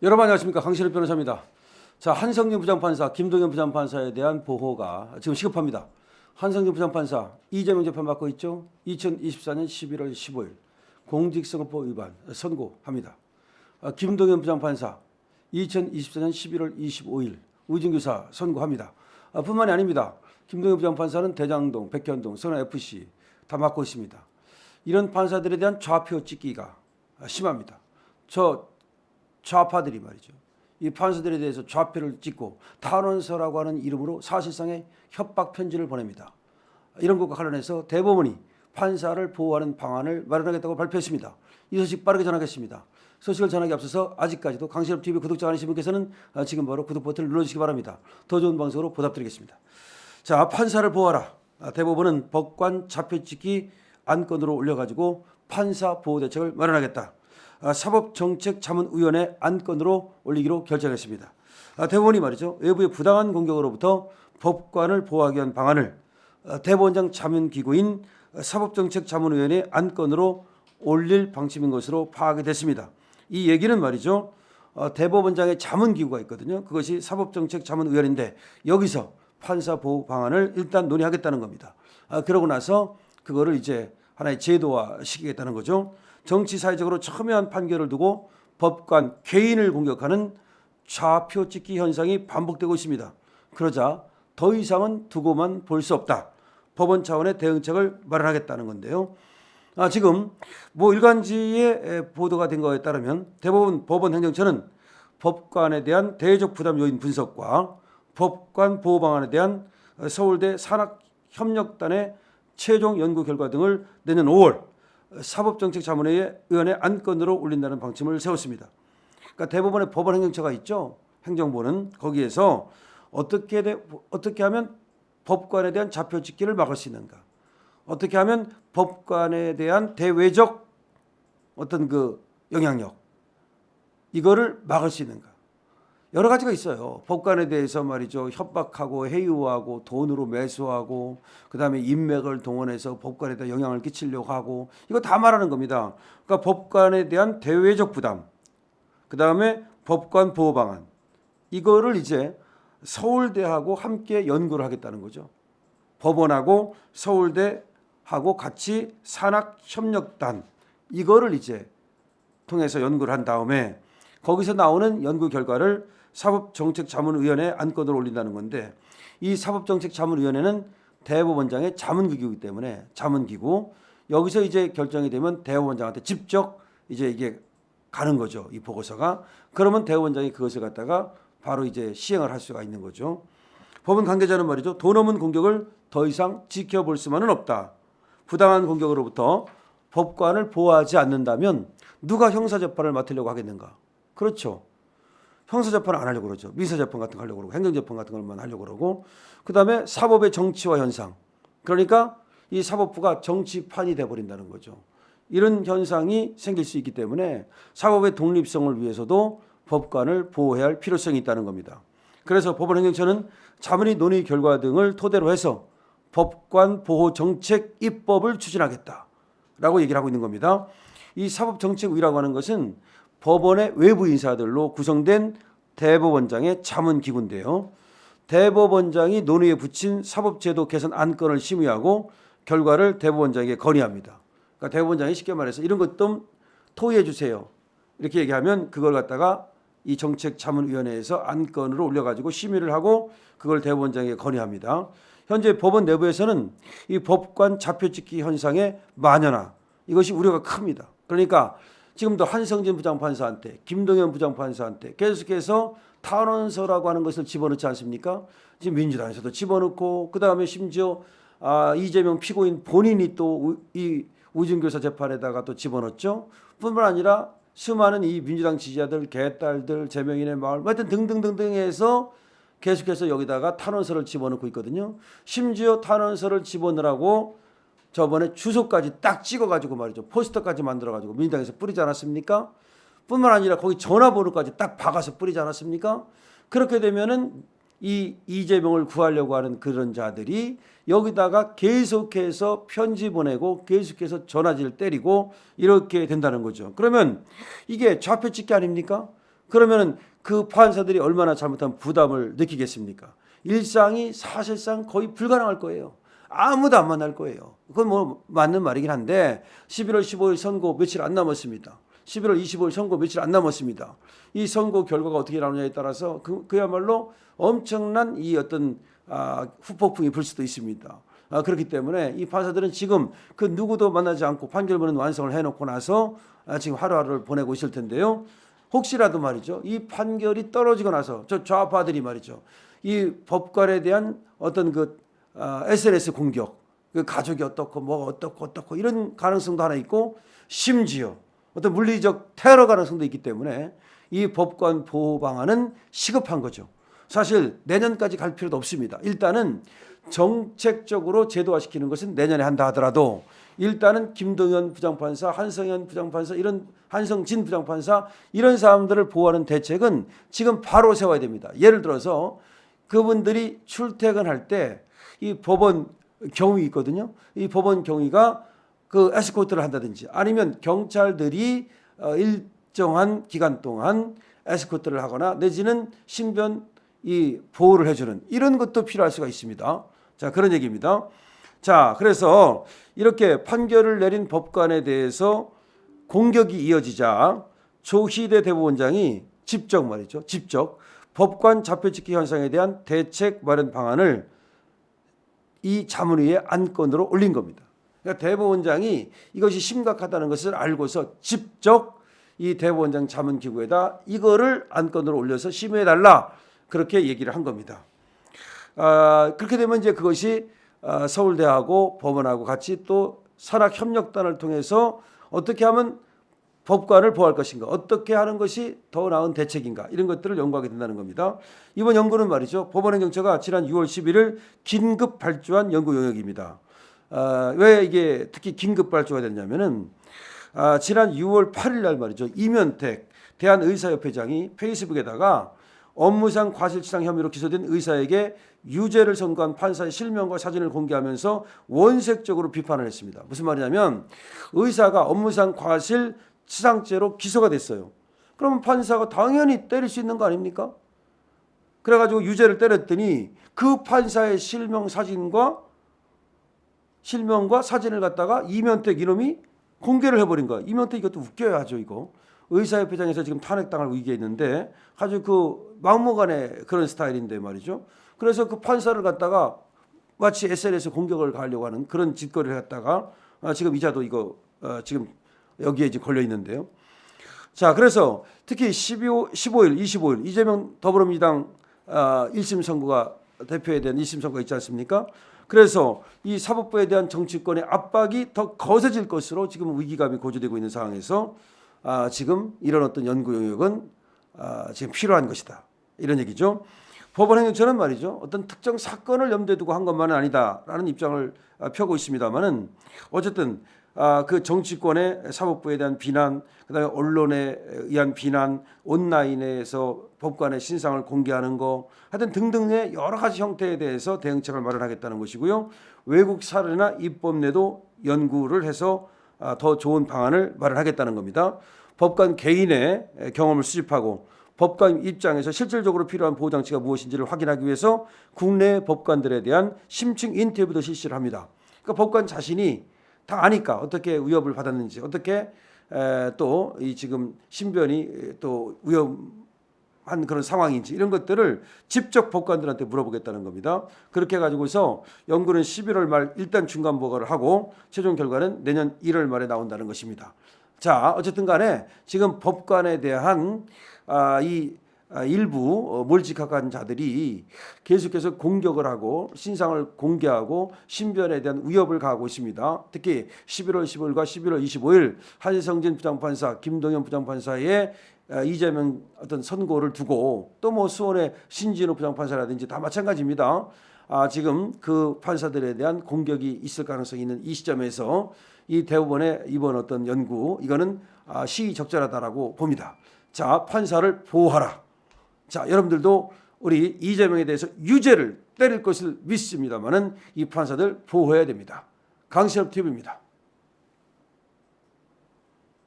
여러분 안녕하십니까, 강신업 변호사입니다. 자, 한성진 부장판사, 김동연 부장판사에 대한 보호가 지금 시급합니다. 한성진 부장판사 이재명 재판 받고 있죠. 2024년 11월 15일 공직선거법 위반 선고합니다. 김동연 부장판사 2024년 11월 25일 의정교사 선고합니다. 뿐만이 아닙니다. 김동연 부장판사는 대장동, 백현동, 선화FC 다 맡고 있습니다. 이런 판사들에 대한 좌표 찍기가 심합니다. 좌파들이 말이죠. 이 판사들에 대해서 좌표를 찍고 탄원서라고 하는 이름으로 사실상의 협박 편지를 보냅니다. 이런 것과 관련해서 대법원이 판사를 보호하는 방안을 마련하겠다고 발표했습니다. 이 소식 빠르게 전하겠습니다. 소식을 전하기 앞서서 아직까지도 강신업TV 구독자 아니신 분께서는 지금 바로 구독 버튼을 눌러주시기 바랍니다. 더 좋은 방송으로 보답드리겠습니다. 자, 판사를 보호하라. 대법원은 법관 좌표찍기 안건으로 올려가지고 판사 보호 대책을 마련하겠다. 사법정책자문위원회 안건으로 올리기로 결정했습니다. 대법원이 말이죠, 외부의 부당한 공격으로부터 법관을 보호하기 위한 방안을 대법원장 자문기구인 사법정책자문위원회 안건으로 올릴 방침인 것으로 파악이 됐습니다. 이 얘기는 말이죠, 대법원장의 자문기구가 있거든요. 그것이 사법정책자문위원회인데 여기서 판사 보호 방안을 일단 논의하겠다는 겁니다. 그러고 나서 그거를 이제 하나의 제도화 시키겠다는 거죠. 정치사회적으로 첨예한 판결을 두고 법관 개인을 공격하는 좌표 찍기 현상이 반복되고 있습니다. 그러자 더 이상은 두고만 볼 수 없다. 법원 차원의 대응책을 마련하겠다는 건데요. 지금 일간지에 보도가 된 것에 따르면 대법원 법원행정처는 법관에 대한 대외적 부담 요인 분석과 법관 보호 방안에 대한 서울대 산학협력단의 최종 연구 결과 등을 내년 5월 사법정책자문위원회 안건으로 올린다는 방침을 세웠습니다. 그러니까 대법원의 법원행정처가 있죠. 행정부는 거기에서 어떻게 하면 법관에 대한 좌표찍기를 막을 수 있는가? 어떻게 하면 법관에 대한 대외적 어떤 그 영향력 이거를 막을 수 있는가? 여러 가지가 있어요. 법관에 대해서 말이죠, 협박하고 해유하고 돈으로 매수하고 그다음에 인맥을 동원해서 법관에다 영향을 끼치려고 하고 이거 다 말하는 겁니다. 그러니까 법관에 대한 대외적 부담, 그다음에 법관 보호 방안 이거를 이제 서울대하고 함께 연구를 하겠다는 거죠. 법원하고 서울대하고 같이 산학협력단 이거를 이제 통해서 연구를 한 다음에 거기서 나오는 연구 결과를 사법정책자문위원회 안건으로 올린다는 건데, 이 사법정책자문위원회는 대법원장의 자문기구이기 때문에 자문기구 여기서 이제 결정이 되면 대법원장한테 직접 이제 이게 가는 거죠. 이 보고서가. 그러면 대법원장이 그것을 갖다가 바로 이제 시행을 할 수가 있는 거죠. 법원 관계자는 말이죠, 돈 없는 공격을 더 이상 지켜볼 수만은 없다. 부당한 공격으로부터 법관을 보호하지 않는다면 누가 형사재판을 맡으려고 하겠는가? 그렇죠. 형사재판을 안 하려고 그러죠. 민사재판 같은 거 하려고 그러고 행정재판 같은 것만 하려고 그러고, 그다음에 사법의 정치화 현상. 그러니까 이 사법부가 정치판이 돼버린다는 거죠. 이런 현상이 생길 수 있기 때문에 사법의 독립성을 위해서도 법관을 보호해야 할 필요성이 있다는 겁니다. 그래서 법원행정처는 자문위 논의 결과 등을 토대로 해서 법관 보호 정책 입법을 추진하겠다라고 얘기를 하고 있는 겁니다. 이 사법정책위라고 하는 것은 법원의 외부 인사들로 구성된 대법원장의 자문기구인데요. 대법원장이 논의에 붙인 사법제도 개선 안건을 심의하고 결과를 대법원장에게 건의합니다. 그러니까 대법원장이 쉽게 말해서 이런 것 좀 토의해 주세요. 이렇게 얘기하면 그걸 갖다가 이 정책자문위원회에서 안건으로 올려가지고 심의를 하고 그걸 대법원장에게 건의합니다. 현재 법원 내부에서는 이 법관 좌표찍기 현상의 만연화 이것이 우려가 큽니다. 그러니까 지금도 한성진 부장판사한테, 김동연 부장판사한테 계속해서 탄원서라고 하는 것을 집어넣지 않습니까? 지금 민주당에서도 집어넣고, 그 다음에 심지어 이재명 피고인 본인이 또 이 의정교사 재판에다가 또 집어넣었죠. 뿐만 아니라 수많은 이 민주당 지지자들, 개딸들, 제명인의 마을, 하여튼 등등등등 해서 계속해서 여기다가 탄원서를 집어넣고 있거든요. 심지어 탄원서를 집어넣으라고 저번에 주소까지 딱 찍어가지고 말이죠, 포스터까지 만들어가지고 민주당에서 뿌리지 않았습니까? 뿐만 아니라 거기 전화번호까지 딱 박아서 뿌리지 않았습니까? 그렇게 되면은 이 이재명을 구하려고 하는 그런 자들이 여기다가 계속해서 편지 보내고 계속해서 전화지를 때리고 이렇게 된다는 거죠. 그러면 이게 좌표찍기 아닙니까? 그러면은 그 판사들이 얼마나 잘못한 부담을 느끼겠습니까? 일상이 사실상 거의 불가능할 거예요. 아무도 안 만날 거예요. 그건 뭐 맞는 말이긴 한데 11월 15일 선고 며칠 안 남았습니다. 11월 25일 선고 며칠 안 남았습니다. 이 선고 결과가 어떻게 나오냐에 따라서 그야말로 엄청난 이 어떤 후폭풍이 불 수도 있습니다. 그렇기 때문에 이 판사들은 지금 그 누구도 만나지 않고 판결문은 완성을 해놓고 나서 지금 하루하루를 보내고 있을 텐데요. 혹시라도 말이죠. 이 판결이 떨어지고 나서 저 좌파들이 말이죠. 이 법관에 대한 어떤 그 SNS 공격, 그 가족이 어떻고 뭐가 어떻고 이런 가능성도 하나 있고 심지어 어떤 물리적 테러 가능성도 있기 때문에 이 법관 보호 방안은 시급한 거죠. 사실 내년까지 갈 필요도 없습니다. 일단은 정책적으로 제도화시키는 것은 내년에 한다 하더라도 일단은 김동연 부장판사, 한성현 부장판사, 이런 한성진 부장판사 이런 사람들을 보호하는 대책은 지금 바로 세워야 됩니다. 예를 들어서 그분들이 출퇴근할 때 이 법원 경위 있거든요. 이 법원 경위가 그 에스코트를 한다든지 아니면 경찰들이 일정한 기간 동안 에스코트를 하거나 내지는 신변 이 보호를 해주는 이런 것도 필요할 수가 있습니다. 자, 그런 얘기입니다. 자, 그래서 이렇게 판결을 내린 법관에 대해서 공격이 이어지자 조희대 대법원장이 직접 말이죠. 직접 법관 잡혀찍기 현상에 대한 대책 마련 방안을 이 자문위의 안건으로 올린 겁니다. 그러니까 대법원장이 이것이 심각하다는 것을 알고서 직접 이 대법원장 자문기구에다 이거를 안건으로 올려서 심의해달라 그렇게 얘기를 한 겁니다. 그렇게 되면 이제 그것이 서울대하고 법원하고 같이 또 산학협력단을 통해서 어떻게 하면 법관을 보호할 것인가, 어떻게 하는 것이 더 나은 대책인가 이런 것들을 연구하게 된다는 겁니다. 이번 연구는 말이죠. 법원행정처가 지난 6월 11일 긴급 발주한 연구 용역입니다. 왜 이게 특히 긴급 발주가 됐냐면은 지난 6월 8일 날 말이죠. 이면택 대한의사협회장이 페이스북에다가 업무상 과실치상 혐의로 기소된 의사에게 유죄를 선고한 판사의 실명과 사진을 공개하면서 원색적으로 비판을 했습니다. 무슨 말이냐면 의사가 업무상 과실치상죄로 기소가 됐어요. 그러면 판사가 당연히 때릴 수 있는 거 아닙니까? 그래가지고 유죄를 때렸더니 그 판사의 실명과 사진을 갖다가 이면택 이놈이 공개를 해버린 거야. 이면택 이것도 웃겨야죠 이거. 의사협회장에서 지금 탄핵당할 위기에 있는데 아주 그 막무가내 그런 스타일인데 말이죠. 그래서 그 판사를 갖다가 마치 SNS 공격을 가하려고 하는 그런 짓거리를 했다가 지금 이자도 이거 지금 여기에 이제 걸려 있는데요. 자, 그래서 특히 15일, 25일 이재명 더불어민주당 1심 선고가 대표에 대한 1심 선고가 있지 않습니까? 그래서 이 사법부에 대한 정치권의 압박이 더 거세질 것으로 지금 위기감이 고조되고 있는 상황에서 지금 이런 어떤 연구 용역은 지금 필요한 것이다. 이런 얘기죠. 법원행정처는 말이죠. 어떤 특정 사건을 염두에 두고 한 것만은 아니다라는 입장을 펴고 있습니다만은 어쨌든 그 정치권의 사법부에 대한 비난, 그다음에 언론에 의한 비난, 온라인에서 법관의 신상을 공개하는 거, 하여튼 등등의 여러 가지 형태에 대해서 대응책을 마련하겠다는 것이고요. 외국 사례나 입법 내도 연구를 해서 더 좋은 방안을 마련하겠다는 겁니다. 법관 개인의 경험을 수집하고 법관 입장에서 실질적으로 필요한 보호 장치가 무엇인지를 확인하기 위해서 국내 법관들에 대한 심층 인터뷰도 실시를 합니다. 그러니까 법관 자신이 다 아니까 어떻게 위협을 받았는지, 어떻게 또 이 지금 신변이 또 위험한 그런 상황인지 이런 것들을 직접 법관들한테 물어보겠다는 겁니다. 그렇게 해가지고서 연구는 11월 말 일단 중간 보고를 하고 최종 결과는 내년 1월 말에 나온다는 것입니다. 자, 어쨌든 간에 지금 법관에 대한 이 일부 몰직한 자들이 계속해서 공격을 하고 신상을 공개하고 신변에 대한 위협을 가하고 있습니다. 특히 11월 15일과 11월 25일 한성진 부장판사, 김동연 부장판사의 이재명 어떤 선고를 두고 또 뭐 수원의 신진호 부장판사라든지 다 마찬가지입니다. 지금 그 판사들에 대한 공격이 있을 가능성이 있는 이 시점에서 이 대법원의 이번 어떤 연구 이거는 시의적절하다라고 봅니다. 자, 판사를 보호하라. 자, 여러분들도 우리 이재명에 대해서 유죄를 때릴 것을 믿습니다만은 이 판사들 보호해야 됩니다. 강신업 TV입니다.